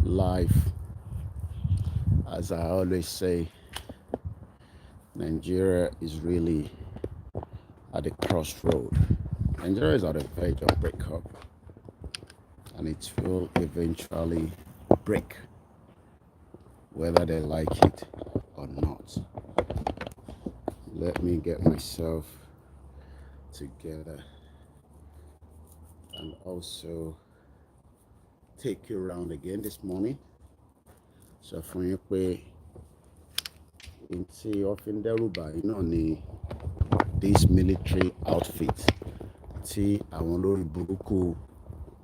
life. As I always say, Nigeria is really at the crossroad. Nigeria is at the verge of breakup, and it will eventually break, whether they like it or not. Let me get myself together and also take you around again this morning. So for you pé in tí wọ́n fi ń dẹ́rù báyìí náà ni this military outfit tí àwọn olórí burúkú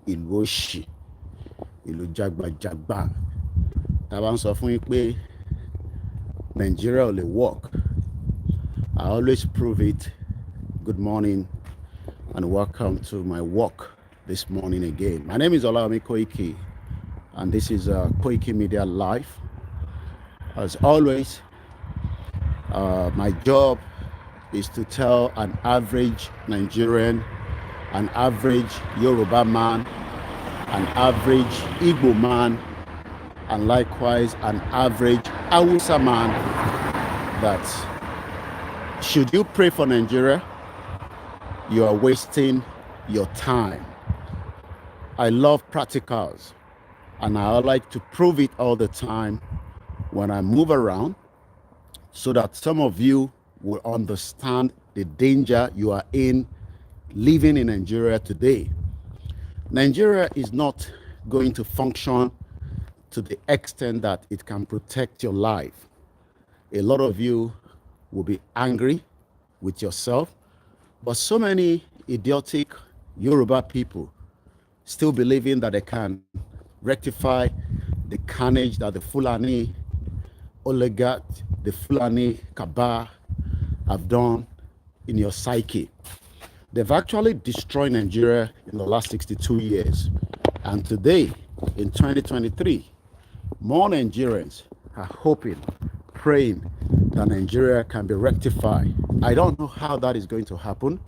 ìlú òṣì ìlú jágbajàgba tá a bá ń sọ fún yín pé Nigeria ò lè work. I always prove it. Good morning and welcome to my walk this morning again. My name is Koiki, and this is KOIKIMEDIA Live. As always, my job is to tell an average Nigerian, an average Yoruba man, an average Igbo man, and likewise an average Hausa man that should you pray for Nigeria, you are wasting your time. I love practicals, and I like to prove it all the time when I move around, so that some of you will understand the danger you are in living in Nigeria today. Nigeria is not going to function to the extent that it can protect your life. A lot of you will be angry with yourself, but so many idiotic Yoruba people still believing that they can rectify the carnage that the Fulani oligarch, the Fulani Kabah have done in your psyche. They've actually destroyed Nigeria in the last 62 years. And today, in 2023, more Nigerians are hoping, praying that Nigeria can be rectified. I don't know how that is going to happen,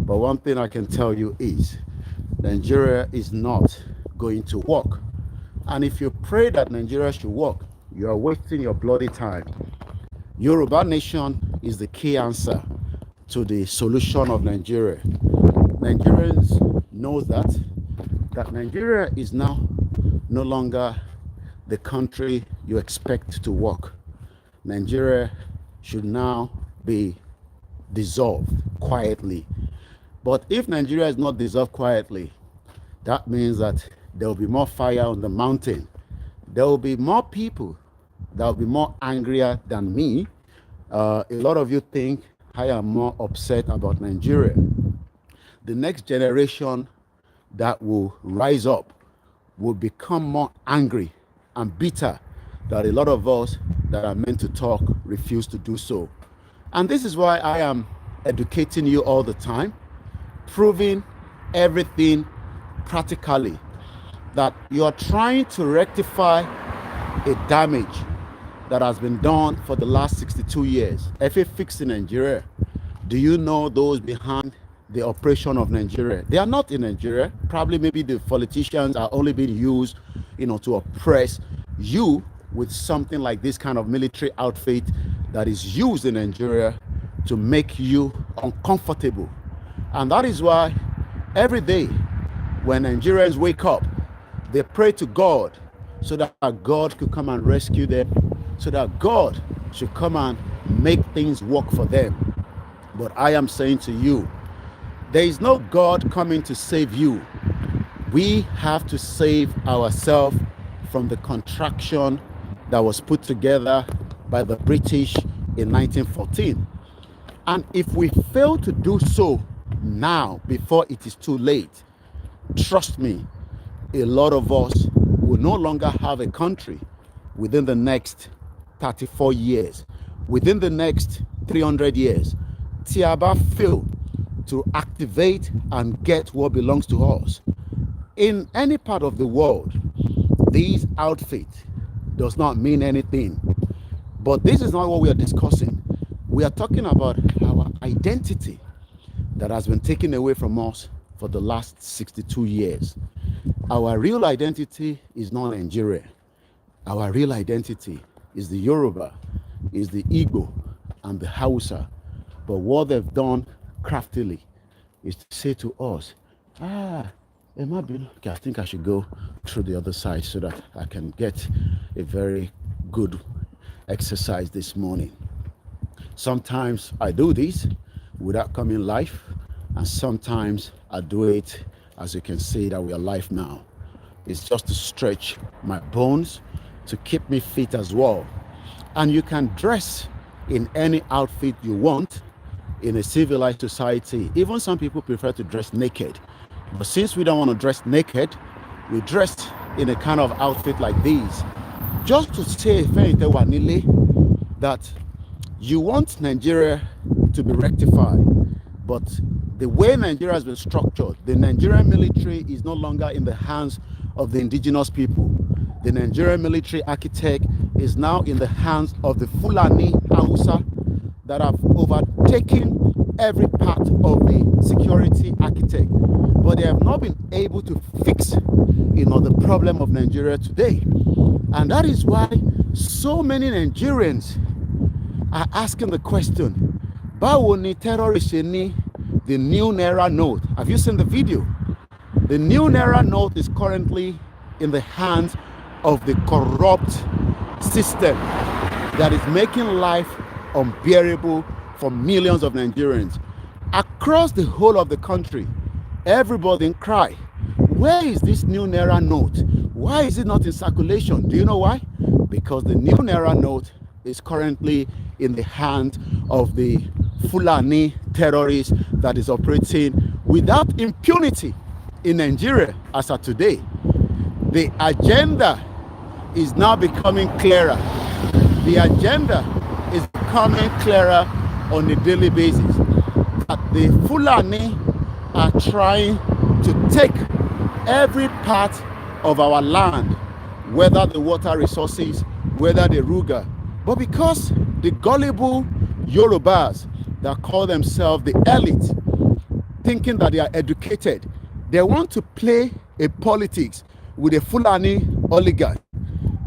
but one thing I can tell you is Nigeria is not going to work. And if you pray that Nigeria should work, you are wasting your bloody time. Yoruba nation is the key answer to the solution of Nigeria. Nigerians know that Nigeria is now no longer the country you expect to work. Nigeria should now be dissolved quietly. But if Nigeria is not dissolved quietly, that means that there will be more fire on the mountain. There will be more people that will be more angrier than me. A lot of you think I am more upset about Nigeria. The next generation that will rise up will become more angry and bitter that a lot of us that are meant to talk refuse to do so. And this is why I am educating you all the time, proving everything practically, that you are trying to rectify a damage that has been done for the last 62 years. If it fixed in Nigeria, do you know those behind the operation of Nigeria? They are not in Nigeria. Probably maybe the politicians are only being used, to oppress you with something like this kind of military outfit that is used in Nigeria to make you uncomfortable. And that is why every day when Nigerians wake up, they pray to God so that God could come and rescue them, so that God should come and make things work for them. But I am saying to you, there is no God coming to save you. We have to save ourselves from the contraction that was put together by the British in 1914. And if we fail to do so now, before it is too late, trust me, a lot of us will no longer have a country within the next 34 years, within the next 300 years. Tiaba fail to activate and get what belongs to us. In any part of the world, these outfits does not mean anything. But this is not what we are discussing. We are talking about our identity that has been taken away from us for the last 62 years. Our real identity is not Nigeria. Our real identity is the Yoruba, is the Igbo, and the Hausa. But what they've done craftily is to say to us, okay, I think I should go through the other side so that I can get a very good exercise this morning. Sometimes I do this without coming live, and sometimes I do it, as you can see that we are live now. It's just to stretch my bones, to keep me fit as well. And you can dress in any outfit you want in a civilized society. Even some people prefer to dress naked. But since we don't want to dress naked, we dress in a kind of outfit like this. Just to say that you want Nigeria to be rectified, but the way Nigeria has been structured, the Nigerian military is no longer in the hands of the indigenous people. The Nigerian military architect is now in the hands of the Fulani Hausa that have overtaken every part of the security architect. But they have not been able to fix, the problem of Nigeria today. And that is why so many Nigerians are asking the question, báwo ni terrorists ṣe ní the new Naira note? Have you seen the video? The new Naira note is currently in the hands of the corrupt system that is making life unbearable for millions of Nigerians. Across the whole of the country, everybody cry, where is this new Naira note? Why is it not in circulation? Do you know why? Because the new Naira note is currently in the hand of the Fulani terrorists that is operating without impunity in Nigeria as of today. The agenda is now becoming clearer. The agenda is becoming clearer on a daily basis. That the Fulani are trying to take every part of our land, whether the water resources, whether the Ruga. But because the gullible Yorubas that call themselves the elite, thinking that they are educated, they want to play a politics with the Fulani oligarch.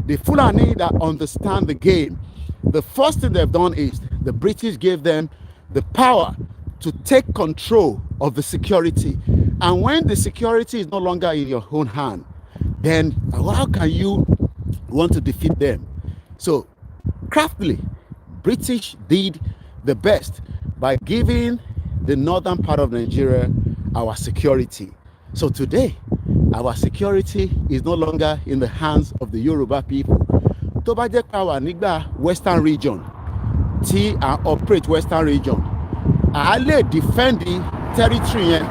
The Fulani that understand the game. The first thing they've done is the British gave them the power to take control of the security. And when the security is no longer in your own hand, then how can you want to defeat them? So craftily, British did the best by giving the northern part of Nigeria our security. So today, our security is no longer in the hands of the Yoruba people. Tó bá jẹ́ pé àwa nígbà Western region, tí à operate Western region, à lè defend the territory yẹn,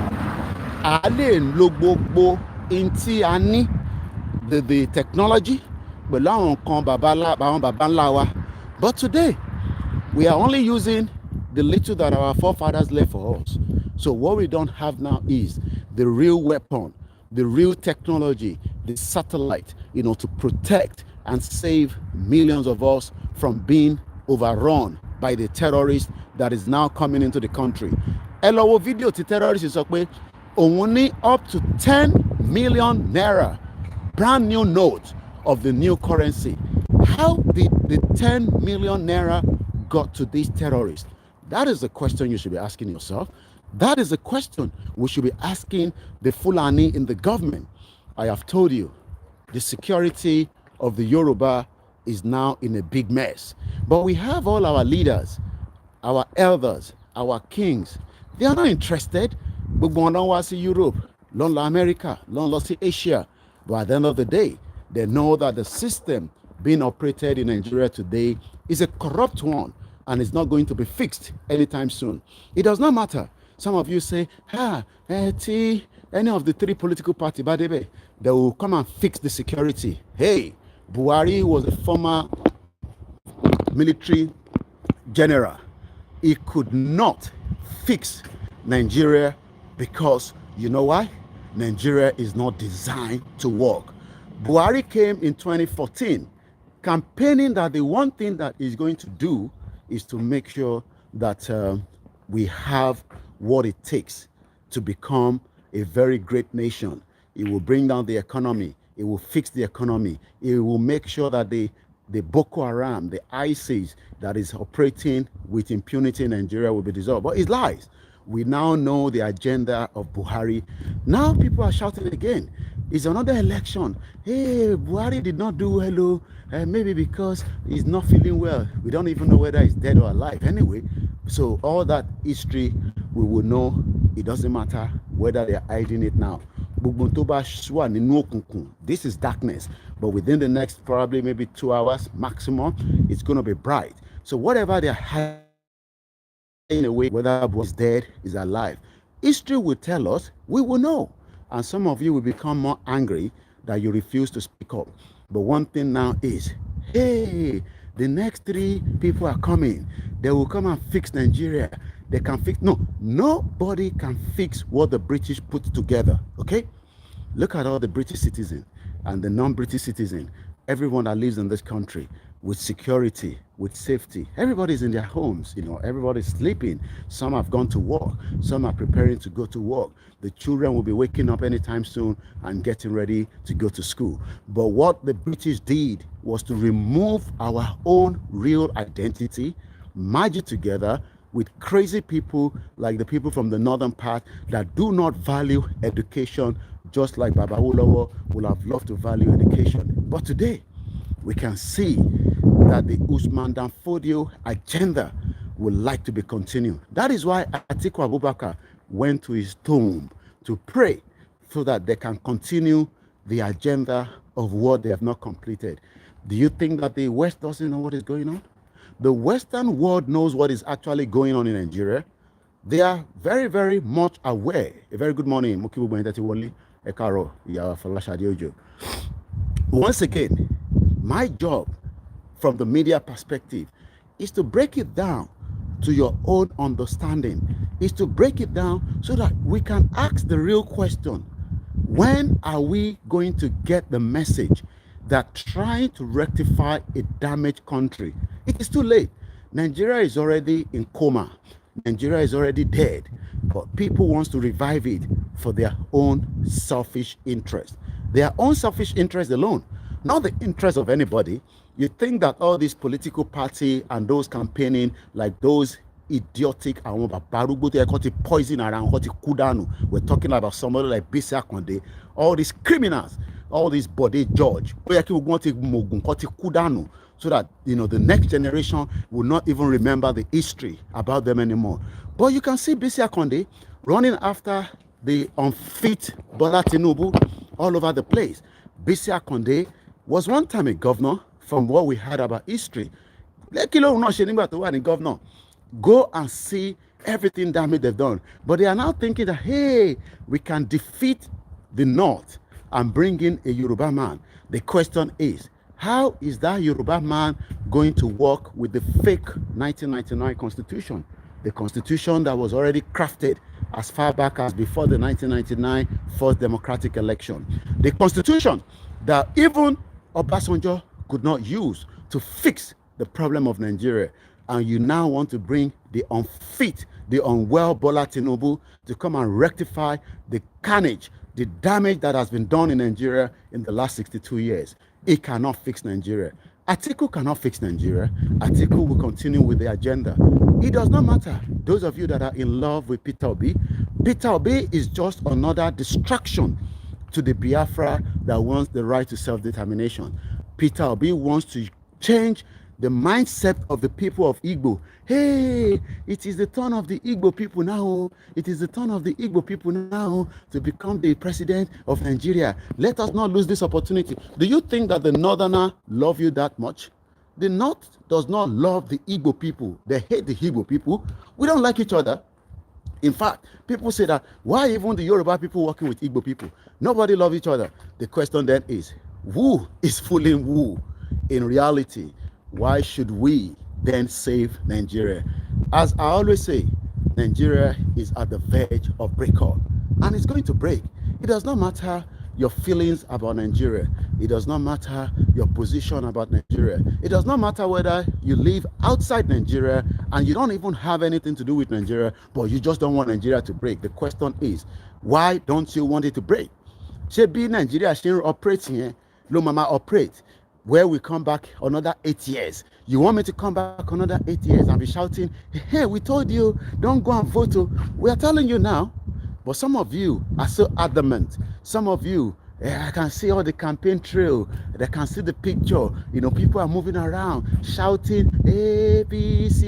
à lè lo gbogbo in tí a ní, the technology, pẹ̀lú àwọn nǹkan baba ńlá wa. But today, we are only using the little that our forefathers left for us. So what we don't have now is the real weapon, the real technology, the satellite, to protect and save millions of us from being overrun by the terrorists that is now coming into the country. Ẹ lọ wo video ti terrorists sọ pé òun ní up to 10 million naira brand new note of the new currency. How did the 10 million naira got to these terrorists? That is the question you should be asking yourself. That is the question we should be asking the Fulani in the government. I have told you, the security of the Yoruba is now in a big mess. But we have all our leaders, our elders, our kings. They are not interested. Gbogbo wọn ló wá sí Europe, ló ń lọ America, ló ń lọ sí Asia. But at the end of the day, they know that the system being operated in Nigeria today is a corrupt one and it's not going to be fixed anytime soon. It does not matter. Some of you say, any of the three political parties, they will come and fix the security. Hey, Buhari was a former military general. He could not fix Nigeria because, you know why? Nigeria is not designed to work. Buhari came in 2014 campaigning that the one thing that he's going to do is to make sure that we have what it takes to become a very great nation. It will bring down the economy. It will fix the economy. It will make sure that the Boko Haram, the ISIS that is operating with impunity in Nigeria will be dissolved. But it's lies. We now know the agenda of Buhari. Now people are shouting again. It's another election. Hey, Buhari did not do well. Maybe because he's not feeling well. We don't even know whether he's dead or alive. Anyway, so all that history, we will know. It doesn't matter whether they're hiding it now. This is darkness. But within the next probably maybe 2 hours maximum, it's going to be bright. So whatever they're hiding away, whether is dead, is alive, history will tell us, we will know. And some of you will become more angry that you refuse to speak up. But one thing now is, hey, the next 3 people are coming. They will come and fix Nigeria. They can fix, no, nobody can fix what the British put together, okay? Look at all the British citizens and the non-British citizens, everyone that lives in this country, with security, with safety. Everybody's in their homes, everybody's sleeping. Some have gone to work. Some are preparing to go to work. The children will be waking up anytime soon and getting ready to go to school. But what the British did was to remove our own real identity, merge it together with crazy people like the people from the northern part that do not value education, just like Baba Ulawo would have loved to value education. But today, we can see that the Usman Dan Fodio agenda would like to be continued. That is why Atiku Abubakar went to his tomb to pray so that they can continue the agenda of what they have not completed. Do you think that the West doesn't know what is going on? The Western world knows what is actually going on in Nigeria. They are very, very much aware. A very good morning, Mukibu Bwentatiwoli, Ekaro, Yawa Falashadi Ojo. Once again, my job from the media perspective is to break it down to your own understanding, is to break it down so that we can ask the real question. When are we going to get the message that trying to rectify a damaged country, it is too late. Nigeria is already in coma. Nigeria is already dead, but people want to revive it for their own selfish interest. Their own selfish interest alone, not the interest of anybody. You think that all these political party and those campaigning, like those idiotic poison around, we're talking about somebody like Bisi Akonde, all these criminals, all these body judge, so that the next generation will not even remember the history about them anymore. But you can see Bisi Akonde running after the unfit Bola Tinubu all over the place. Bisi Akonde was one time a governor, from what we heard about history. Governor, go and see everything damage they've done. But they are now thinking that, hey, we can defeat the North and bring in a Yoruba man. The question is, how is that Yoruba man going to work with the fake 1999 constitution? The constitution that was already crafted as far back as before the 1999 first democratic election. The constitution that even Obasanjo could not use to fix the problem of Nigeria. And you now want to bring the unfit, the unwell Bola Tinubu to come and rectify the carnage, the damage that has been done in Nigeria in the last 62 years. It cannot fix Nigeria. Atiku cannot fix Nigeria. Atiku will continue with the agenda. It does not matter. Those of you that are in love with Peter Obi is just another distraction to the Biafra that wants the right to self-determination. Peter Obi wants to change the mindset of the people of Igbo. Hey, it is the turn of the Igbo people now. It is the turn of the Igbo people now to become the president of Nigeria. Let us not lose this opportunity. Do you think that the Northerner love you that much? The North does not love the Igbo people. They hate the Igbo people. We don't like each other. In fact, people say that, why even the Yoruba people working with Igbo people? Nobody loves each other. The question then is, who is fooling who? In reality, why should we then save Nigeria? As I always say, Nigeria is at the verge of breakup, and it's going to break. It does not matter your feelings about Nigeria. It does not matter your position about Nigeria. It does not matter whether you live outside Nigeria and you don't even have anything to do with Nigeria, but you just don't want Nigeria to break. The question is, why don't you want it to break? ṣé bí Nigeria ṣe ń operate yẹn ló máa operate where we come back another 8 years. You want me to come back another 8 years and be shouting, hey, we told you, don't go and vote. We are telling you now. But some of you are so adamant. Some of you, I can see all the campaign trail. I can see the picture. You know, people are moving around, shouting APC.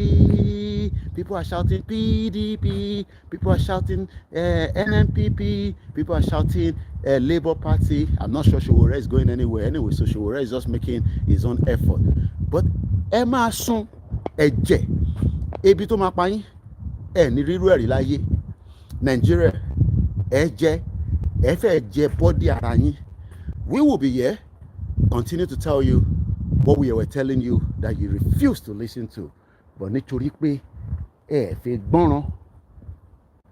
People are shouting PDP. People are shouting NNPP. People are shouting Labour Party. I'm not sure Sowore is going anywhere. Anyway, so Sowore is just making his own effort. But Emma Sun, Eje, ebi tó máa pa yín, ní rírú ẹ̀rí láyé. Nigeria, Eje, Eje body ara yín. We will be here, continue to tell you what we were telling you that you refuse to listen to. But nítorí pé ẹ fẹ́ gbọ́ràn,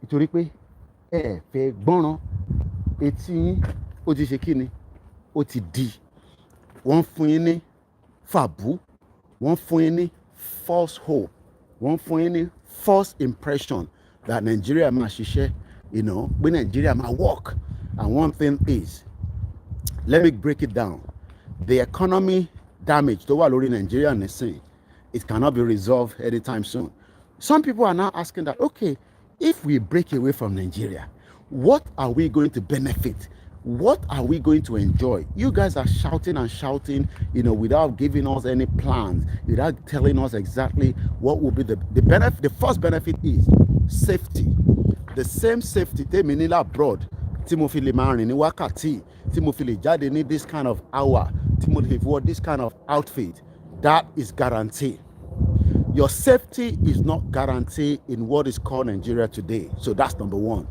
nítorí pé ẹ fẹ́ gbọ́ràn, etí yín ó ti ṣe kíni, ó ti di. Wọ́n fún yín ní fàbú, wọ́n fún yín ní false hope, wọ́n fún yín ní false impression that Nigeria máa ṣiṣẹ́, you know, pé Nigeria máa work. And one thing is, let me break it down. The economy damage tó wà lórí Nigeria nísìn, it cannot be resolved anytime soon. Some people are now asking that, okay, if we break away from Nigeria, what are we going to benefit? What are we going to enjoy? You guys are shouting and shouting, you know, without giving us any plans, without telling us exactly what will be the benefit. The first benefit is safety. The same safety tèmi ní abroad, tí mo fi lè máa rìn ní wákàtí, tí mo fi lè jáde ní this kind of hour, tí mo lè wear this kind of outfit, that is guaranteed. Your safety is not guaranteed in what is called Nigeria today. So that's number one.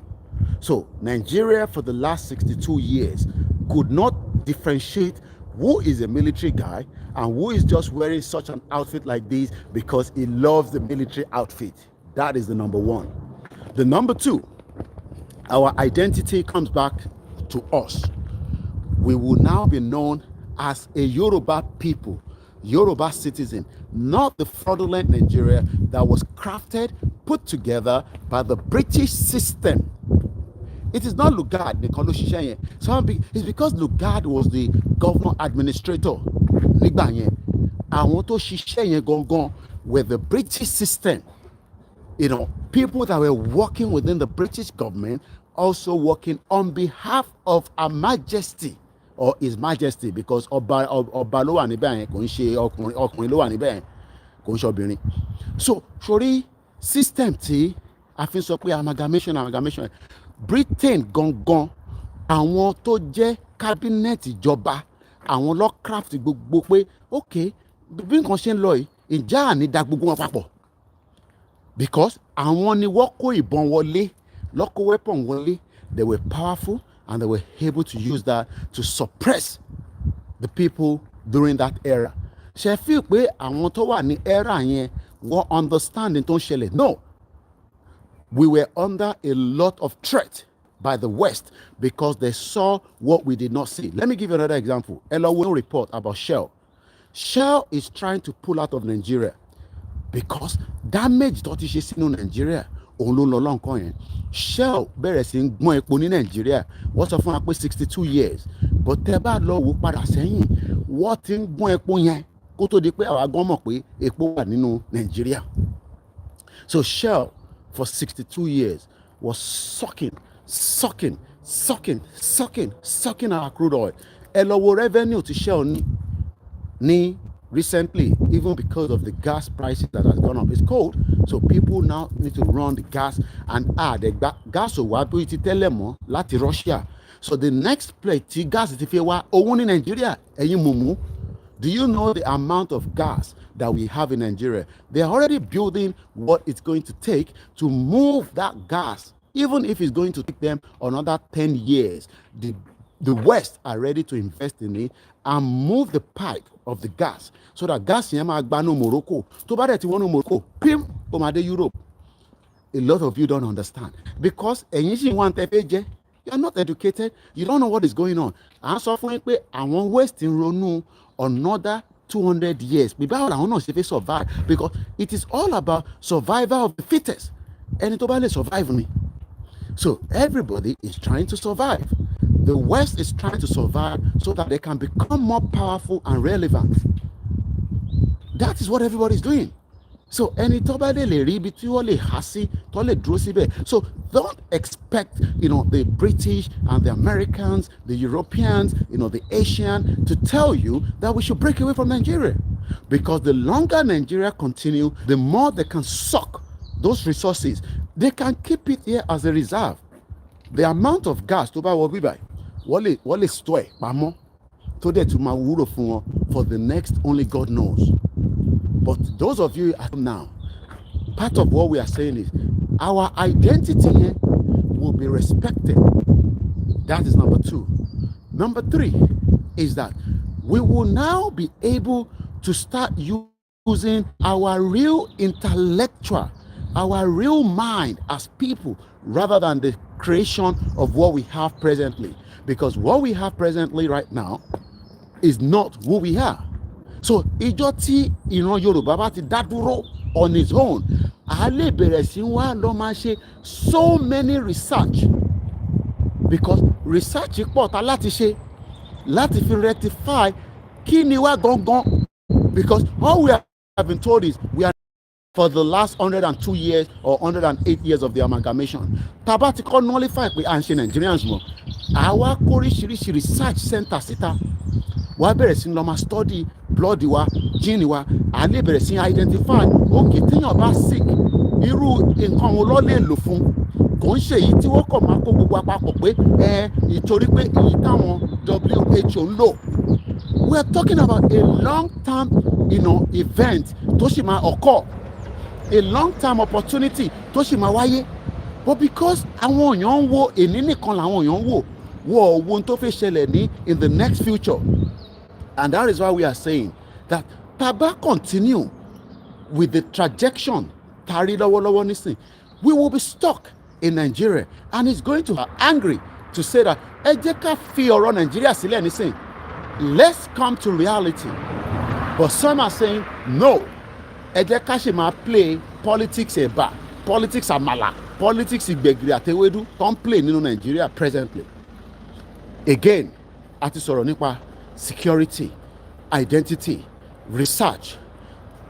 So Nigeria for the last 62 years could not differentiate who is a military guy and who is just wearing such an outfit like this because he loves the military outfit. That is the number one. The number two, our identity comes back to us. We will now be known as a Yoruba people, Yoruba citizen, not the fraudulent Nigeria that was crafted, put together by the British system. It is not Lugard, it's because Lugard was the governor administrator. Àwọn tó ṣiṣẹ́ yẹn gangan were the British system. You know, people that were working within the British government, also working on behalf of Her Majesty or His Majesty, because ọba ló wà níbẹ̀ yẹn, kò ń ṣe ọkùnrin ló wà níbẹ̀ yẹn, kò ń ṣe obìnrin. So sórí system tí a fi sọ pé amalgamation, Britain gangan, àwọn tó jẹ́ cabinet ìjọba, àwọn ló craft gbogbo pé okay, bí nǹkan ṣe ń lọ yìí, ìjà àní da gbogbo wọn papọ̀. Because àwọn ni wọ́n kó ìbọn wọlé, ló kó weapon wọlé, they were powerful and they were able to use that to suppress the people during that era. Ṣé feel pé àwọn tó wà ní era yẹn wọ́n understand tó ń ṣẹlẹ̀? No. We were under a lot of threat by the West because they saw what we did not see. Let me give you another example. Elo report about Shell. Shell is trying to pull out of Nigeria because damage tó ti ṣe sínú Nigeria òun ló lọ lọ́nkàn yẹn. Shell bẹ̀rẹ̀ sí ń gbọ́n epo ní Nigeria, wọ́n sọ fún wa pé 62 years, but tẹ́ bá lọ wò padà sẹ́yìn, wọ́n ti ń gbọ́n epo yẹn kó tó di pé àwa gan mọ̀ pé epo wà nínú Nigeria. So Shell for 62 years was sucking our crude oil. Ẹ lọ wo revenue tí Shell ní recently, even because of the gas prices that has gone up. It's cold, so people now need to run the gas and add the gas over to it tell láti Russia. So the next plate tí gas ti fi wá òun ní Nigeria, ẹ̀yin mumu. Do you know the amount of gas that we have in Nigeria? They are already building what it's going to take to move that gas, even if it's going to take them another 10 years. The West are ready to invest in it and move the pipe of the gas so that gas yẹn máa gba ní Morocco. Tó bá dẹ̀ ti wọ́n ní Morocco, pim, ó máa dé Europe. A lot of you don't understand because ẹ̀yin sì wọ́n tẹ́ fẹ́ jẹ́. You are not educated. You don't know what is going on. À ń sọ fún yín pé àwọn West ń ronú another 200 years. Bí báwo làwọn náà ṣe fẹ́ survive, because it is all about survival of the fittest. Ẹni tó bá lè survive ni. So everybody is trying to survive. The West is trying to survive so that they can become more powerful and relevant. That is what everybody is doing. So ẹni tó bá dé lè rí ibi tí wọ́n lè há sí tó lè dúró síbẹ̀. So don't expect the British and the Americans, the Europeans, the Asian to tell you that we should break away from Nigeria, because the longer Nigeria continue, the more they can suck those resources. They can keep it here as a reserve. The amount of gas tó bá wọ bíbá wọ́n lè store ẹ̀ pamọ́ tó dẹ̀ tún máa wúlò fún wọn for the next only God knows. But those of you at home now, part of what we are saying is our identity here will be respected. That is number 2. Number 3 is that we will now be able to start using our real intellectual, our real mind as people, rather than the creation of what we have presently. Because what we have presently right now is not who we are. So ìjọ tí ìran Yorùbá bá ti dá dúró on its own, a lè bẹ̀rẹ̀ sí wá lọ máa ṣe so many research, because research pọ̀ ta láti ṣe láti fi rectify kí ni wá gangan, because all we have been told is we are for the last 102 years or 108 years of the amalgamation. Tàbá ti kọ́ nullify pé à ń ṣe Nigerians mọ̀, àwa kóríṣiríṣi research center síta. Wàá bẹ̀rẹ̀ sí lọ máa study blood wa, gene wa, à lè bẹ̀rẹ̀ sí identify okay téèyàn bá sick irú nǹkan wo ló lè lò fún. Kò ń ṣe èyí tí wọ́n kọ̀ máa kó gbogbo àpapọ̀ pé ìtorí pé èyí táwọn WHO ń lò. We are talking about a long-term event tó sì máa occur, a long-term opportunity tó sì máa wáyé. But because àwọn èèyàn ń wo èní nìkan làwọn èèyàn ń wò ohun tó fẹ́ ṣẹlẹ̀ ní in the next future. And that is why we are saying that taba continue with the trajectory tari lọ́wọ́lọ́wọ́ nísìn, we will be stuck in Nigeria, and it's going to be angry to say that ẹ jẹ́ ká fi ọ̀rọ̀ Nigeria sílẹ̀ nísìn, let's come to reality. But some are saying no, ẹ jẹ́ ká ṣe máa play politics ẹ̀bà, politics àmàlà, politics ìgbẹ̀gìrì àtẹwédú tó ń play nínú Nigeria presently. Again, a ti sọ̀rọ̀ nípa security, identity, research.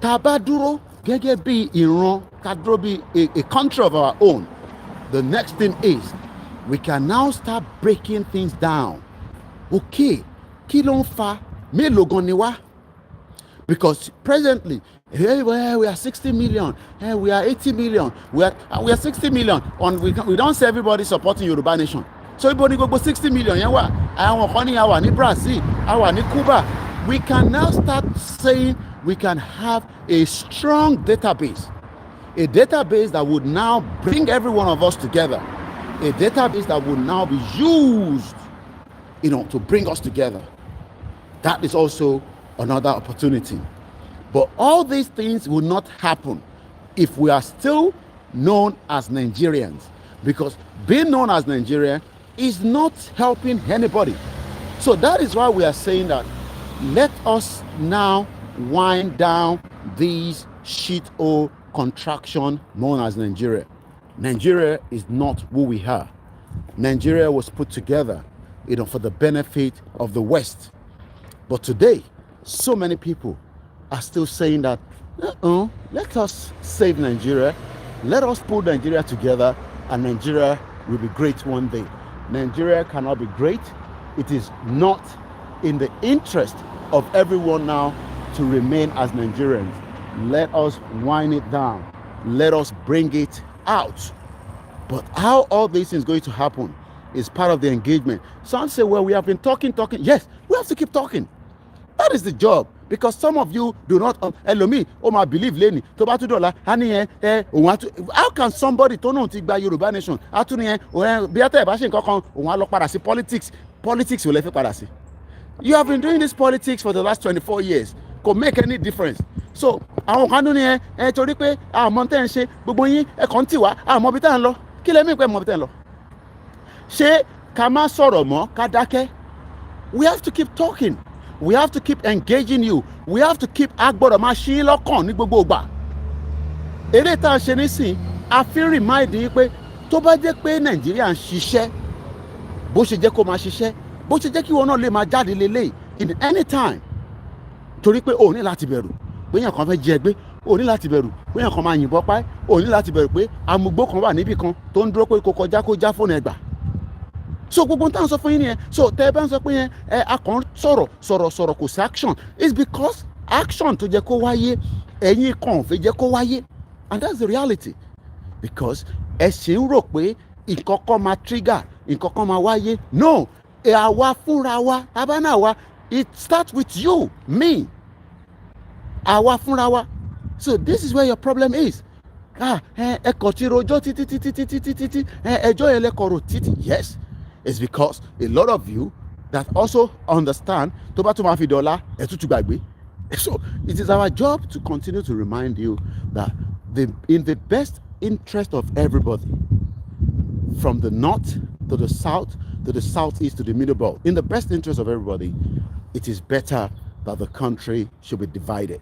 Tá bá dúró gẹ́gẹ́ bí ìran, ká dúró bí a country of our own, the next thing is we can now start breaking things down. Okay, kí ló ń fa mélòó gan ni wá? Because presently, hey, well, we are 60 million, hey, we are 80 million, we are 60 million, and we don't see everybody supporting Yoruba nation. So everybody go 60 million yẹn wà, àwọn kan ní àwa ní Brazil, àwa ní Cuba. We can now start saying we can have a strong database, a database that would now bring every one of us together, a database that would now be used, to bring us together. That is also another opportunity. But all these things will not happen if we are still known as Nigerians, because being known as Nigerian is not helping anybody. So that is why we are saying that let us now wind down these shithole contraction known as Nigeria. Nigeria is not who we are. Nigeria was put together, for the benefit of the West. But today, so many people are still saying that, let us save Nigeria, let us put Nigeria together, and Nigeria will be great one day. Nigeria cannot be great. It is not in the interest of everyone now to remain as Nigerians. Let us wind it down. Let us bring it out. But how all this is going to happen is part of the engagement. Some say, well, we have been talking. Yes, we have to keep talking. That is the job. Because some of you do not believe Lenny. How can somebody don't by Yoruba nation? Politics will you have been doing this politics for the last 24 years. Could make any difference. So àwọn kan ní torí pé àmọ́ tẹ́ ń ṣe gbogbo yín kàn tí wá àmọ́ bí tá ń lọ kí lẹ mí pé mọ́ bí tá ń lọ. Ṣé ká má sọ̀rọ̀ mọ́ ká dákẹ́? We have to keep talking. We have to keep engaging you. We have to keep agbọ́dọ̀ máa ṣí lọ́kàn ní gbogbo ìgbà. Eré tá a ṣe nísìn, a fi remind yín pé tó bá jẹ́ pé Nàìjíríà ń ṣiṣẹ́ bó ṣe jẹ́ kó máa ṣiṣẹ́, bó ṣe jẹ́ kí wọn náà lè máa jáde lélẹ̀ in any time, torí pé o ní láti bẹ̀rù pé èèyàn kan fẹ́ jí ẹ gbé, o ní láti bẹ̀rù pé èèyàn kan máa yìnbọn pa ẹ́, o ní láti bẹ̀rù pé amúgbó kan wà níbì kan tó ń dúró pé kó kọjá kó já fóònù ẹ gbà. So gbogbo táwọn sọ fún yín nìyẹn. So tẹ́ ẹ bá ń sọ pé yẹn a kàn sọ̀rọ̀ kò sí action, it's because action tó jẹ́ kó wáyé ẹ̀yin kan fẹ́ jẹ́ kó wáyé, and that's the reality, because ẹ ṣì ń rò pé nǹkan kan máa trigger, nǹkan kan máa wáyé. No, àwa fúnra wa abáná wa, it starts with you, me, àwa fúnra wa. So this is where your problem is. Ẹ kàn ti rojọ́ títí ẹjọ́ yẹn lẹ́kọ̀ọ́ rò títí. Yes, it's because a lot of you that also understand tó bá tún máa fi dọ̀la ẹ̀ tútù gbàgbé. So it is our job to continue to remind you that in the best interest of everybody, from the north to the south to the southeast to the middle belt, in the best interest of everybody, it is better that the country should be divided.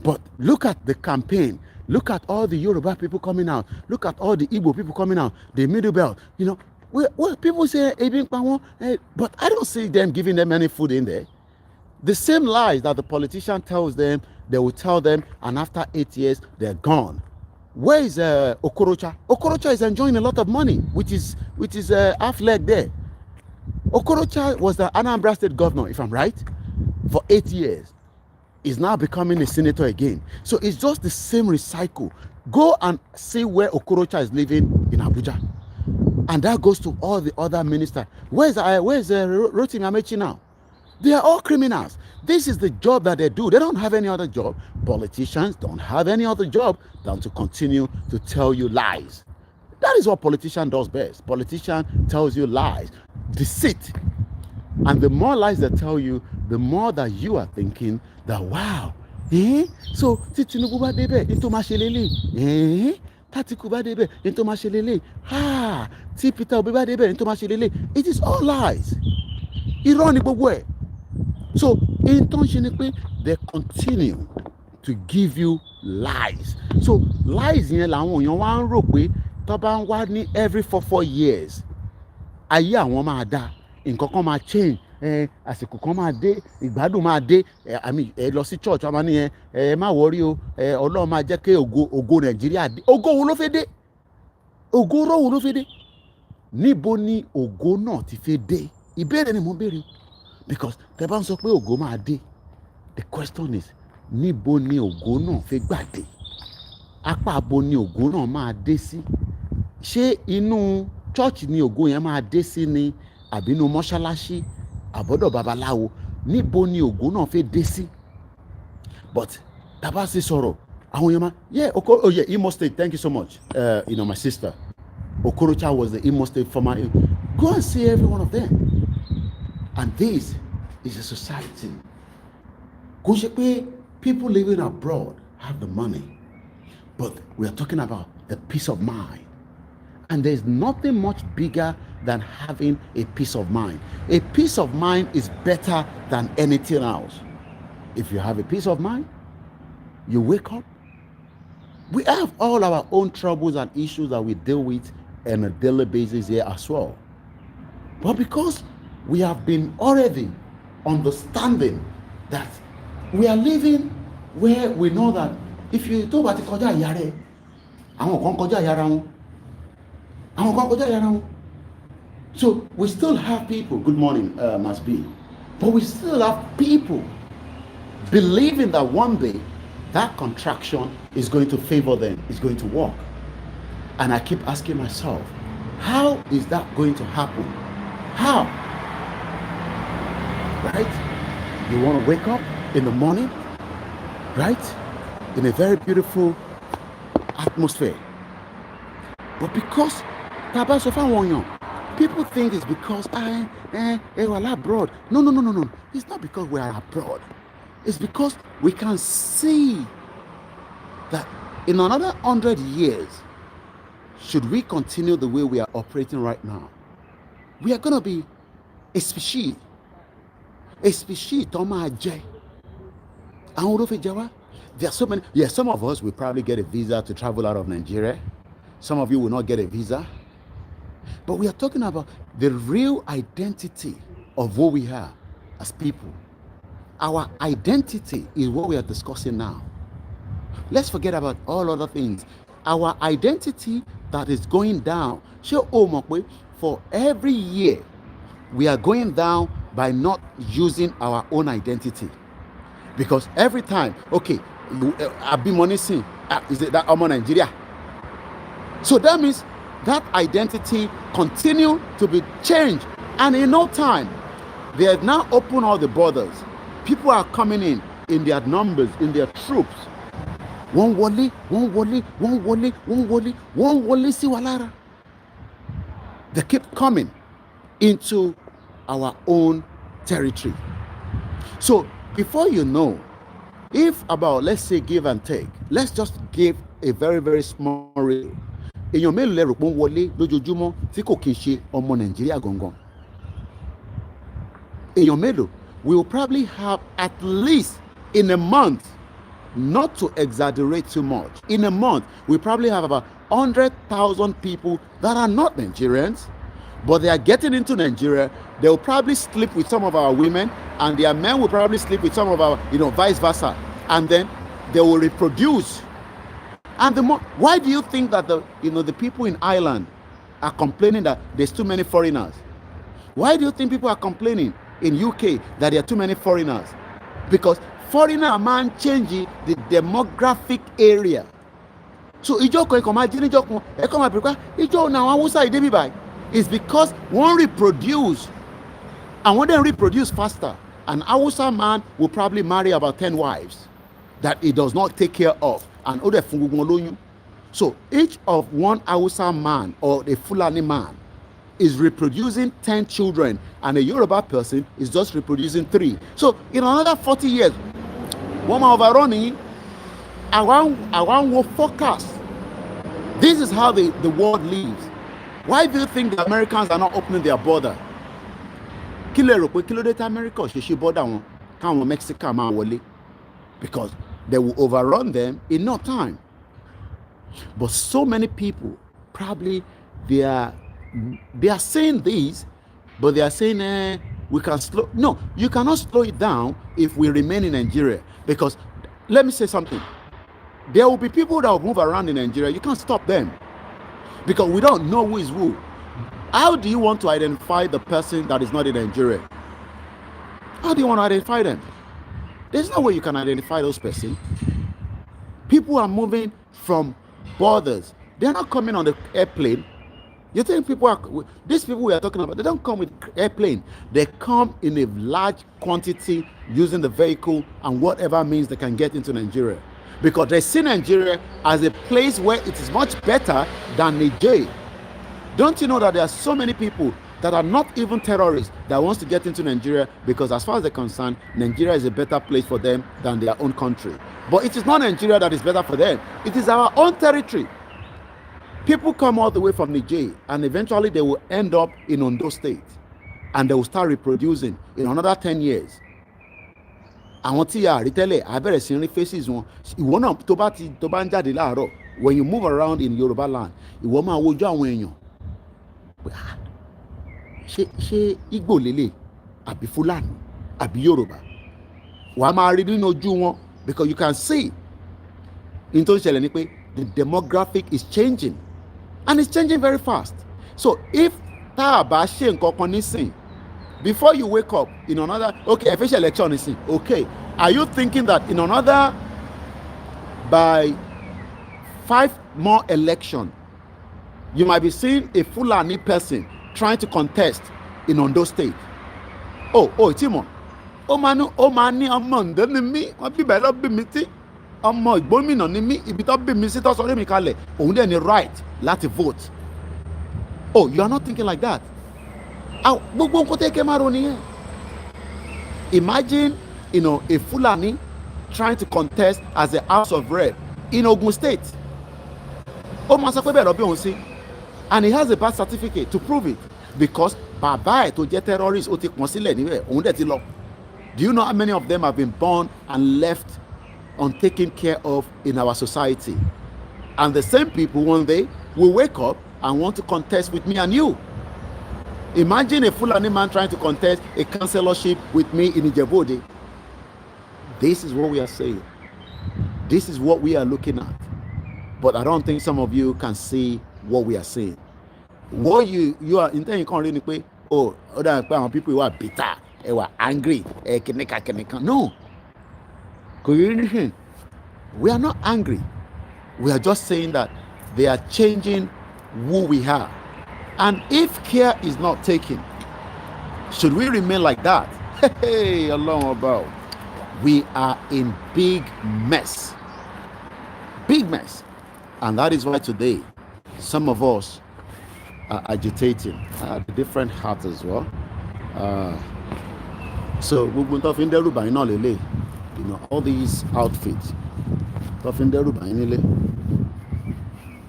But look at the campaign. Look at all the Yoruba people coming out. Look at all the Igbo people coming out. The middle belt. You know, well, people say, but I don't see them giving them any food in there. The same lies that the politician tells them, they will tell them, and after 8 years, they're gone. Where is Okorocha? Okorocha is enjoying a lot of money, which is half leg there. Okorocha was the Anambra State governor, if I'm right, for 8 years. Is now becoming a senator again. So it's just the same recycle. Go and see where Okorocha is living in Abuja. And that goes to all the other ministers. Where's Rotimi Amechi now? They are all criminals. This is the job that they do. They don't have any other job. Politicians don't have any other job than to continue to tell you lies. That is what politician does best. Politician tells you lies, deceit. And the more lies they tell you, the more that you are thinking that, wow, so tí Tinubu bá débẹ̀ ní tó máa ṣe lélẹ̀, Tatiku bá débẹ̀ ní tó máa ṣe lélẹ̀, tí Peter Obi bá débẹ̀ ní tó máa ṣe lélẹ̀. It is all lies. Irọ́ ni gbogbo ẹ̀. So in tó ń ṣe ni pé they continue to give you lies. So lies yẹn làwọn èèyàn wá ń rò pé tó bá ń wá ní every 4 years ayé àwọn máa dáa, nǹkan kan máa change, àsìkò kan máa dé, ìgbádùn máa dé, ẹ lọ sí church ọmọ ní ẹ má wọrí o, Ọlọ́run máa jẹ́ kí ògo Nàìjíríà dé. Ògo wo ló fẹ́ dé? Ògo rọ́ wo ló fẹ́ dé? Níbo ni ògo náà ti fẹ́ dé? Ìbéèrè ni mo béèrè, because tẹ́ bá ń sọ pé ògo máa dé, the question is níbo ni ògo náà fẹ́ gbà dé? Apá abo ni ògo náà máa dé sí? Ṣé inú church ni ògo yẹn máa dé sí ni, àbínú mọ́ṣáláṣí, àbọ́dọ̀ babaláwo? Níbo ni ògo náà fẹ́ dé sí? But tàbá sì sọ̀rọ̀ àwọn èèyàn máa Imo State, thank you so much, my sister Okorocha was the Imo State former. Go and see every one of them. And this is a society. Kò ṣe pé people living abroad have the money, but we are talking about the peace of mind. And there's nothing much bigger than having a peace of mind. A peace of mind is better than anything else. If you have a peace of mind, you wake up. We have all our own troubles and issues that we deal with on a daily basis here as well. But because we have been already understanding that we are living where we know that if you talk about kọjá ìyá rẹ̀, àwọn kan kọjá ìyá wọn. So we still have people, good morning, must be, but we still have people believing that one day that contraction is going to favor them, is going to work. And I keep asking myself, how is that going to happen? How? Right? You want to wake up in the morning, right? In a very beautiful atmosphere. But because people think it's because we're abroad. No. It's not because we are abroad. It's because we can see that in another 100 years, should we continue the way we are operating right now, we are going to be a species tó máa jẹ. Àwọn olófin jẹ wá. There are so many. Yes, some of us will probably get a visa to travel out of Nigeria. Some of you will not get a visa. But we are talking about the real identity of who we are as people. Our identity is what we are discussing now. Let's forget about all other things. Our identity that is going down. For every year, we are going down by not using our own identity. Because every time, okay, Abimonisi, is it that Omo Nigeria? So that means that identity continue to be changed. And in no time, they have now opened all the borders. People are coming in their numbers, in their troops. One wali, siwalara. They keep coming into our own territory. So before you know, if about, let's say, give and take, let's just give a very, very small rate. Èèyàn mélòó lẹ rò pé ń wọlé lójoojúmọ́ tí kò kí n ṣe ọmọ Nàìjíríà gangan? Èèyàn mélòó? We will probably have at least in a month, not to exaggerate too much, in a month we probably have about 100,000 people that are not Nigerians, but they are getting into Nigeria. They will probably sleep with some of our women, and their men will probably sleep with some of our, vice versa, and then they will reproduce. And why do you think that the people in Ireland are complaining that there's too many foreigners? Why do you think people are complaining in UK that there are too many foreigners? Because foreigner man changing the demographic area. So it's because one reproduce, and when they reproduce faster, an Hausa man will probably marry about 10 wives that he does not take care of. And so each of one Hausa man or a Fulani man is reproducing 10 children, and a Yoruba person is just reproducing 3. So in another 40 years, one overrunning, around will forecast. This is how the world lives. Why do you think the Americans are not opening their border? America border Mexico, because they will overrun them in no time. But so many people probably they are saying this, but they are saying we can slow. No, you cannot slow it down if we remain in Nigeria. Because let me say something. There will be people that will move around in Nigeria. You can't stop them because we don't know who is who. How do you want to identify the person that is not in Nigeria? How do you want to identify them? There's no way you can identify those persons. People are moving from borders. They're not coming on the airplane. You think these people we are talking about, they don't come with airplane. They come in a large quantity using the vehicle and whatever means they can get into Nigeria. Because they see Nigeria as a place where it is much better than Niger. Don't you know that there are so many people that are not even terrorists that wants to get into Nigeria, because as far as they're concerned, Nigeria is a better place for them than their own country. But it is not Nigeria that is better for them. It is our own territory. People come all the way from Niger, and eventually they will end up in Ondo State, and they will start reproducing in another 10 years. Àwọn tí a rí tẹ́lẹ̀ a bẹ̀rẹ̀ sí rí faces wọn. Ìwọ náà tó bá ń jáde láàárọ̀, when you move around in Yoruba land, ìwọ máa wojú àwọn èèyàn. Ṣé Igbo lélẹ̀ àbí Fulani àbí Yoruba? Wàá máa rí nínú ojú wọn, because you can see in tó ń ṣẹlẹ̀ ni pé the demographic is changing, and it's changing very fast. So if tá a bá ṣe nǹkan kan nísìn, before you wake up in another, okay, official election is in, okay, are you thinking that in another, by 5 more election, you might be seeing a Fulani person trying to contest in Ondo State? Timo, máa ní ọmọ ǹdẹ́ ni mí, wọ́n bí bẹ̀rẹ̀ bí mi tí ọmọ ìgbómìnà ni mí, ibi tó bí mi sí tó sọ rí mi kalẹ̀, òun dẹ̀ ni right láti vote. You are not thinking like that. Gbogbo nǹkan tẹ́ kẹ́ máa ro nìyẹn. Imagine, a Fulani trying to contest as a House of Rep in Ogun State. Ó máa sọ pé bẹ́ẹ̀ lọ bí òun sí, and he has a birth certificate to prove it, because bàbá ẹ̀ tó jẹ́ terrorist ó ti pọ̀n sílẹ̀ níbẹ̀, òun dẹ̀ ti lọ. Do you know how many of them have been born and left untaken care of in our society? And the same people one day will wake up and want to contest with me and you. Imagine a Fulani man trying to contest a councillorship with me in Ijebu. This is what we are saying. This is what we are looking at. But I don't think some of you can see what we are saying. What you are intending, you can't really say, oh, other people who are bitter, they were angry, no. We are not angry. We are just saying that they are changing who we are. And if care is not taken, should we remain like that? Hey, along about, we are in big mess. Big mess. And that is why today, some of us are agitating at a different heart as well. So, you know, all these outfits,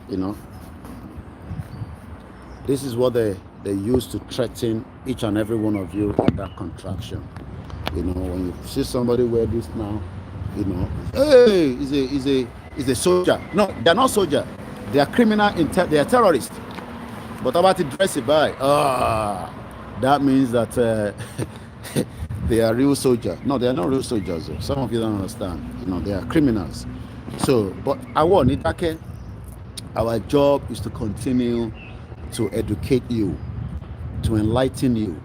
you know, this is what they use to threaten each and every one of you in that contraction. You know, when you see somebody wear this now, you know, hey, is a soldier. No, they're not soldier. They are criminal. They are terrorists. But about to dress it by, that means that they are real soldiers. No, they are not real soldiers. Some of you don't understand. You know, they are criminals. So, but our job is to continue to educate you, to enlighten you,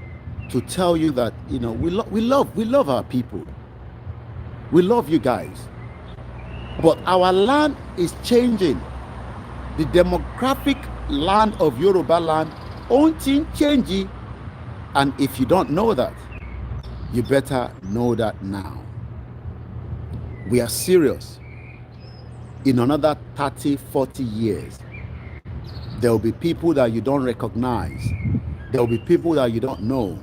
to tell you that, you know, we love our people. We love you guys. But our land is changing. The demographic land of Yoruba land won't change. And if you don't know that, you better know that now. We are serious. In another 30, 40 years, there will be people that you don't recognize. There will be people that you don't know.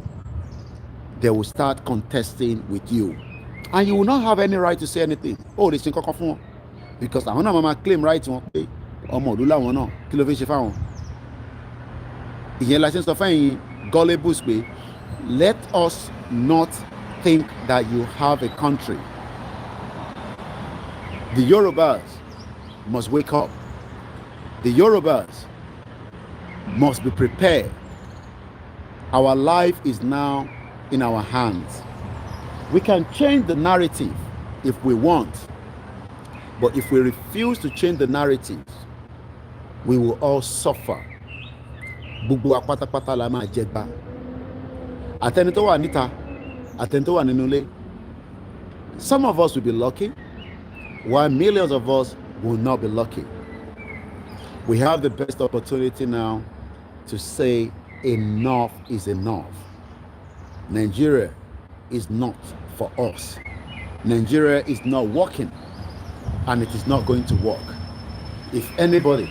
They will start contesting with you. And you will not have any right to say anything. Oh, they think because I want to claim right to pay. Let us not think that you have a country. The Yorubas must wake up. The Yorubas must be prepared. Our life is now in our hands. We can change the narrative if we want, but if we refuse to change the narrative, we will all suffer. Some of us will be lucky, while millions of us will not be lucky. We have the best opportunity now to say enough is enough. Nigeria is not for us. Nigeria is not working, and it is not going to work. If anybody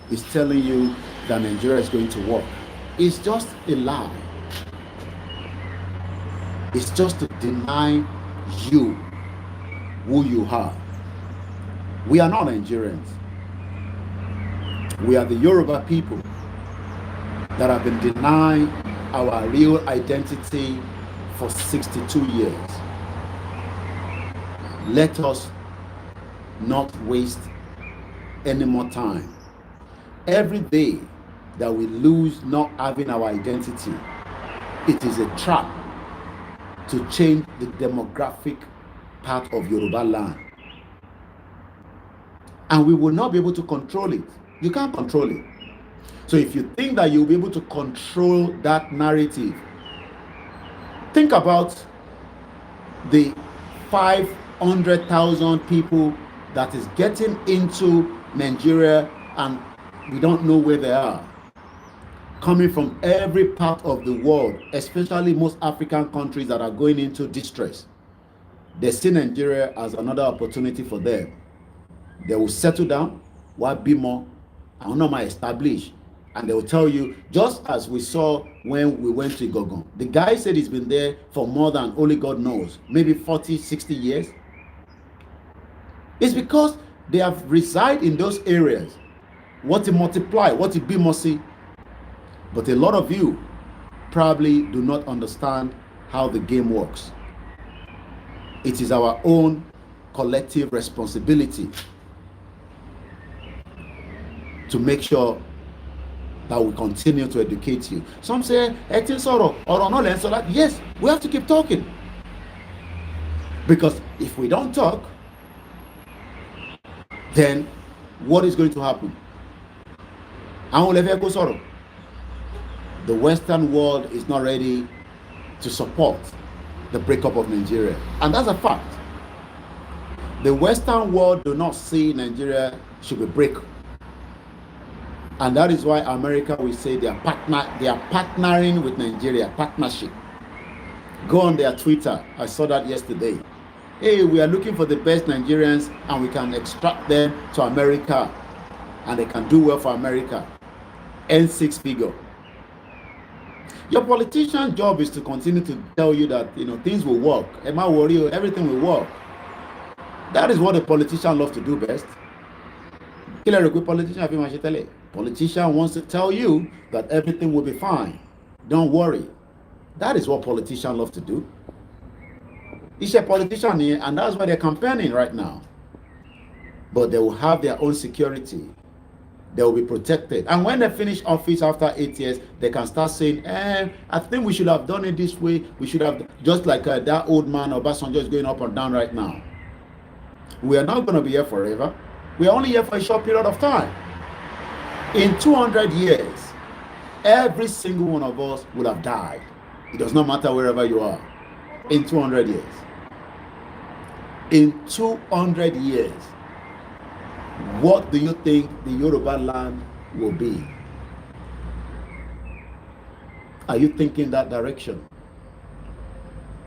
is telling you that Nigeria is going to work, it's just a lie. It's just to deny you who you are. We are not Nigerians. We are the Yoruba people that have been denied our real identity for 62 years. Let us not waste any more time. Every day that we lose not having our identity, it is a trap to change the demographic part of Yoruba land. And we will not be able to control it. You can't control it. So if you think that you'll be able to control that narrative, think about the 500,000 people that is getting into Nigeria and we don't know where they are. Coming from every part of the world, especially most African countries that are going into distress. They see Nigeria as another opportunity for them. They will settle down, what be more, I don't know, my establish. And they will tell you, just as we saw when we went to Igogon. The guy said he's been there for more than only God knows, maybe 40, 60 years. It's because they have reside in those areas. What to multiply, what to be mercy. But a lot of you probably do not understand how the game works. It is our own collective responsibility to make sure that will continue to educate you. Some say, yes, we have to keep talking. Because if we don't talk, then what is going to happen? The Western world is not ready to support the breakup of Nigeria. And that's a fact. The Western world do not see Nigeria should be break. And that is why America will say they are partnering with Nigeria, partnership. Go on their Twitter. I saw that yesterday. Hey, we are looking for the best Nigerians and we can extract them to America and they can do well for America. Earn 6 figure. Your politician's job is to continue to tell you that things will work. Am I worried? Everything will work. That is what a politician loves to do best. Politician wants to tell you that everything will be fine. Don't worry. That is what politicians love to do. It's a politician here, and that's why they're campaigning right now. But they will have their own security. They will be protected. And when they finish office after 8 years, they can start saying, I think we should have done it this way. We should have, just like that old man Obasanjo is going up and down right now. We are not going to be here forever. We are only here for a short period of time. In 200 years, every single one of us will have died. It does not matter wherever you are. In 200 years. In 200 years, what do you think the Yoruba land will be? Are you thinking that direction?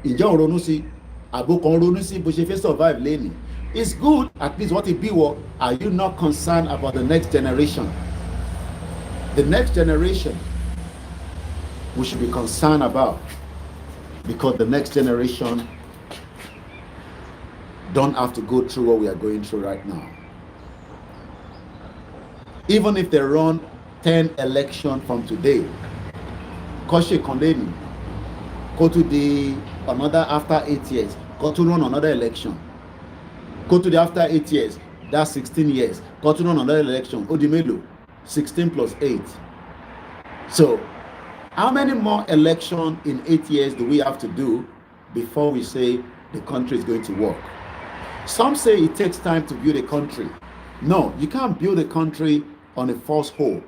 Survive. It's good, at least what it be. Are you not concerned about the next generation? The next generation we should be concerned about, because the next generation don't have to go through what we are going through right now. Even if they run 10 elections from today, Koshe Kondeni, go to the another after 8 years, go to run another election. Go to the after 8 years, that's 16 years. Go to run another election. Odimelo, 16 plus 8. So, how many more elections in 8 years do we have to do before we say the country is going to work? Some say it takes time to build a country. No, you can't build a country on a false hope,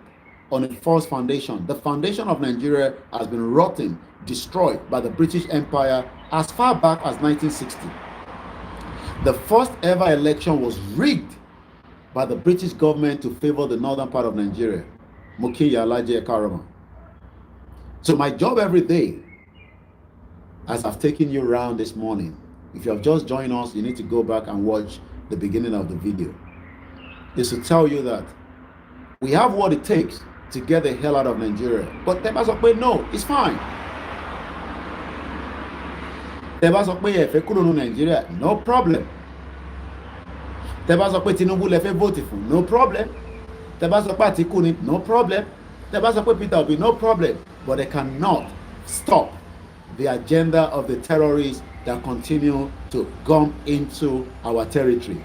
on a false foundation. The foundation of Nigeria has been rotten, destroyed by the British Empire as far back as 1960. The first ever election was rigged by the British government to favor the northern part of Nigeria. Mukiya Alaje Karama. So my job every day, as I've taken you around this morning, if you have just joined us, you need to go back and watch the beginning of the video, is to tell you that we have what it takes to get the hell out of Nigeria. But no, it's fine. Nigeria, no problem. No problem. No problem. No problem. But they cannot stop the agenda of the terrorists that continue to come into our territory.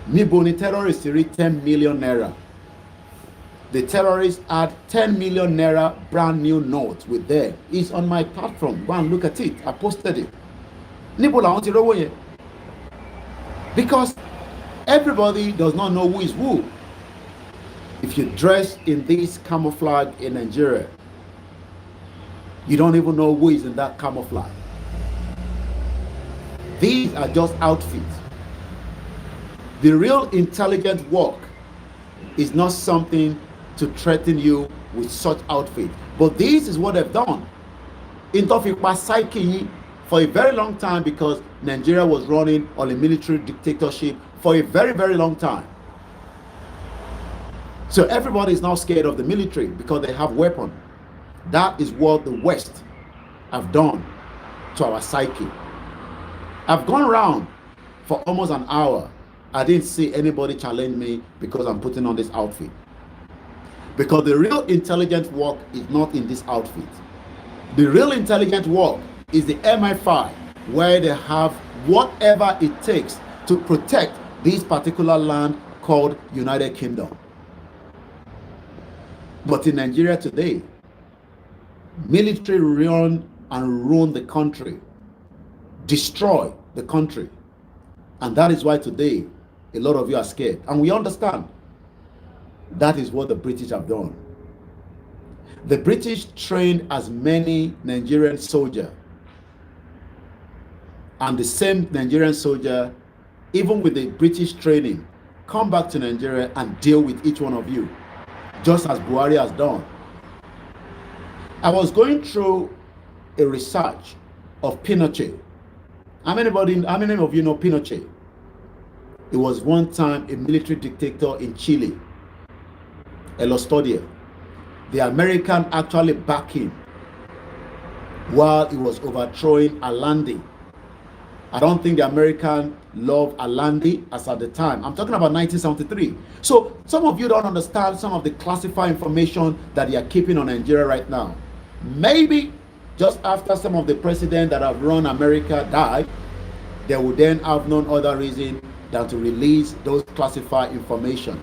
Niboni terrorists read 10 million naira. The terrorists had 10 million naira brand new notes with them. It's on my platform. Go and look at it. I posted it. Because everybody does not know who is who. If you dress in this camouflage in Nigeria, you don't even know who is in that camouflage. These are just outfits. The real intelligent work is not something to threaten you with such outfit. But this is what they've done. In psyche for a very long time, because Nigeria was running on a military dictatorship for a very, very long time. So everybody is now scared of the military because they have weapons. That is what the West have done to our psyche. I've gone around for almost an hour. I didn't see anybody challenge me because I'm putting on this outfit. Because the real intelligent work is not in this outfit. The real intelligent work is the MI5, where they have whatever it takes to protect this particular land called United Kingdom. But in Nigeria today, military run and ruin the country, destroy the country. And that is why today a lot of you are scared. And we understand that is what the British have done. The British trained as many Nigerian soldiers, and the same Nigerian soldier, even with the British training, come back to Nigeria and deal with each one of you, just as Buhari has done. I was going through a research of Pinochet. How many of you know Pinochet? He was one time a military dictator in Chile. Elostodia. The American actually backed him while he was overthrowing Allende. I don't think the American loved Allende as at the time. I'm talking about 1973. So some of you don't understand some of the classified information that they are keeping on Nigeria right now. Maybe just after some of the presidents that have run America died, they would then have no other reason than to release those classified information.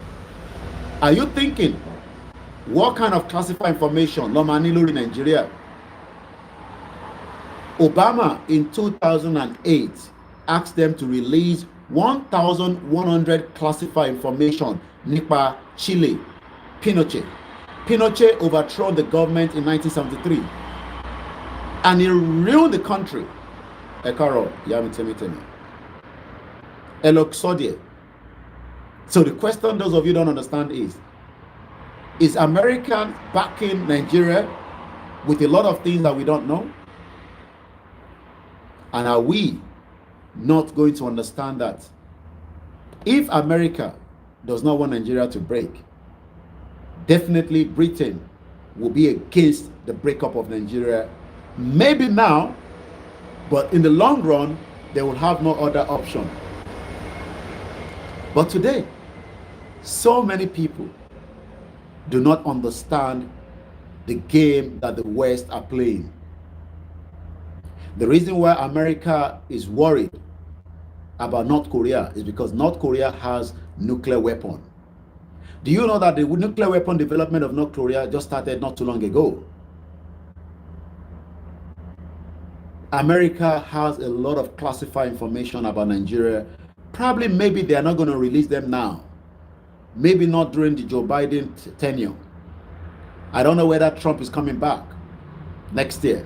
Are you thinking, what kind of classified information Lomanilo in Nigeria? Obama in 2008 asked them to release 1,100 classified information Nipa Chile, Pinochet. Pinochet overthrew the government in 1973 and he ruined the country. Ekaro, Yamitemi. Eloxodie. So the question those of you don't understand is American backing Nigeria with a lot of things that we don't know? And are we not going to understand that if America does not want Nigeria to break, definitely Britain will be against the breakup of Nigeria. Maybe now, but in the long run, they will have no other option. But today, so many people do not understand the game that the West are playing. The reason why America is worried about North Korea is because North Korea has nuclear weapon. Do you know that the nuclear weapon development of North Korea just started not too long ago? America has a lot of classified information about Nigeria. Probably, maybe they are not going to release them now. Maybe not during the Joe Biden tenure. I don't know whether Trump is coming back next year.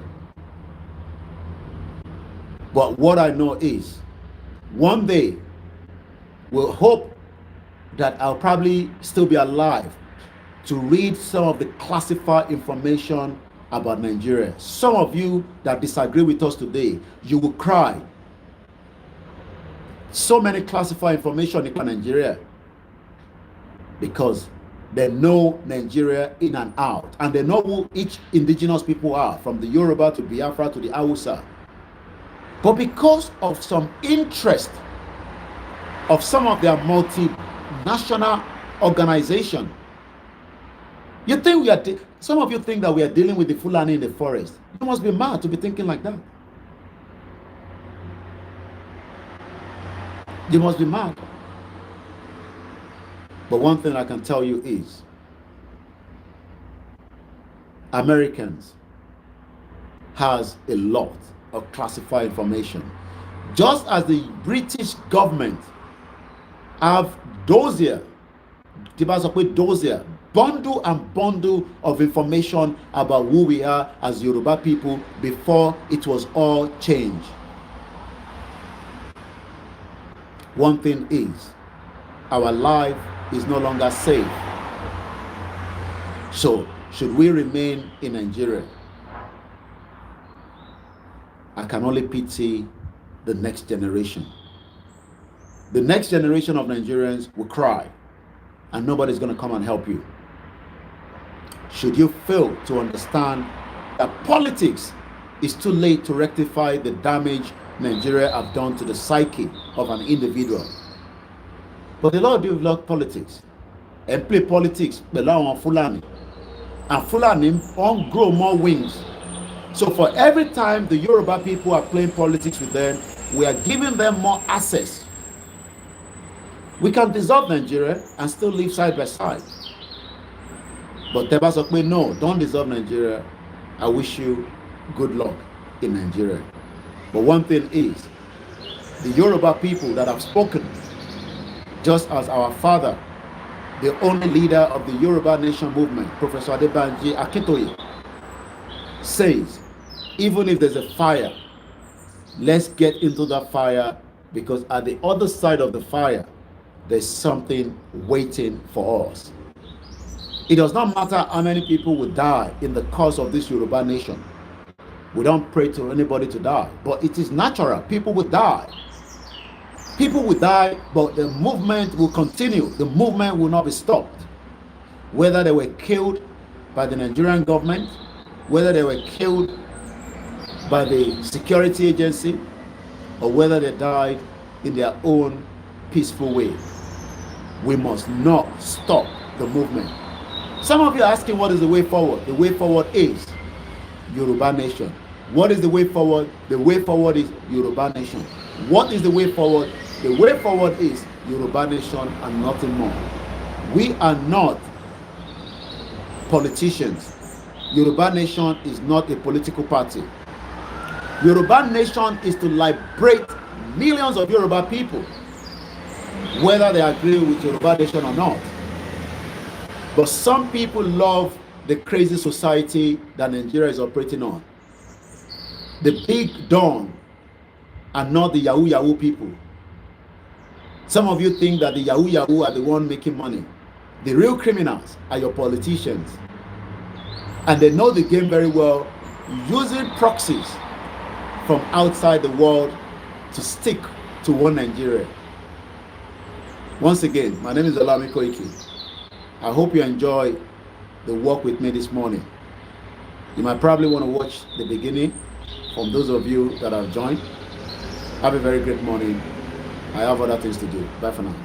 But what I know is, one day, we'll hope that I'll probably still be alive to read some of the classified information about Nigeria. Some of you that disagree with us today, you will cry. So many classified information about Nigeria because they know Nigeria in and out, and they know who each indigenous people are, from the Yoruba to Biafra to the Hausa. But because of some interest of some of their multinational organization, you think some of you think that we are dealing with the Fulani in the forest. You must be mad to be thinking like that. You must be mad. But one thing I can tell you is, Americans has a lot of classified information. Just as the British government have dossier, bundle and bundle of information about who we are as Yoruba people before it was all changed. One thing is, our life is no longer safe. So, should we remain in Nigeria? I can only pity the next generation. The next generation of Nigerians will cry, and nobody's going to come and help you. Should you fail to understand that politics is too late to rectify the damage Nigeria have done to the psyche of an individual. But the Lord developed politics and play politics below Fulani. And Fulani won't grow more wings. So for every time the Yoruba people are playing politics with them, we are giving them more access. We can dissolve Nigeria and still live side by side. But Teba Sokwe, no, don't dissolve Nigeria. I wish you good luck in Nigeria. But one thing is, the Yoruba people that have spoken, just as our father, the only leader of the Yoruba nation movement, Professor Adebanji Akintoye, says, even if there's a fire, let's get into that fire, because at the other side of the fire, there's something waiting for us. It does not matter how many people will die in the cause of this Yoruba nation. We don't pray to anybody to die, but it is natural. People will die. People will die, but the movement will continue. The movement will not be stopped. Whether they were killed by the Nigerian government, whether they were killed by the security agency, or whether they died in their own peaceful way, we must not stop the movement. Some of you are asking, what is the way forward? The way forward is Yoruba nation. What is the way forward? The way forward is Yoruba nation. What is the way forward? The way forward is Yoruba nation and nothing more. We are not politicians. Yoruba nation is not a political party. Yoruba nation is to liberate millions of Yoruba people, whether they agree with Yoruba nation or not. But some people love the crazy society that Nigeria is operating on. The big Don are not the Yahoo Yahoo people. Some of you think that the Yahoo Yahoo are the one making money. The real criminals are your politicians. And they know the game very well, using proxies from outside the world to stick to one Nigeria. Once again, my name is Olami Koiki. I hope you enjoy the walk with me this morning. You might probably want to watch the beginning from those of you that have joined. Have a very great morning. I have other things to do. Bye for now.